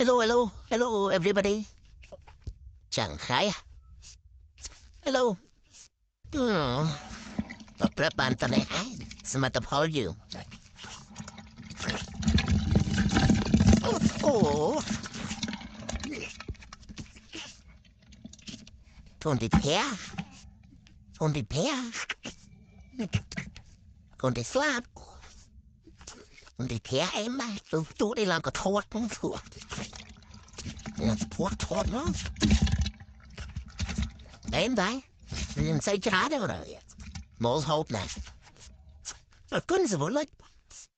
hello, everybody. Shanghai. Hello. Tập rap bàn tờ này ai? Sao mà tập hỏi you? Oh. Con đi pia. Con đi pia. Con đi slap. Con đi pia em mà. Tôi đi làm cái thốt không thua. Làm thốt nó. Em đấy. Đừng say trái đâu rồi. Mål hope này. Kunst wohl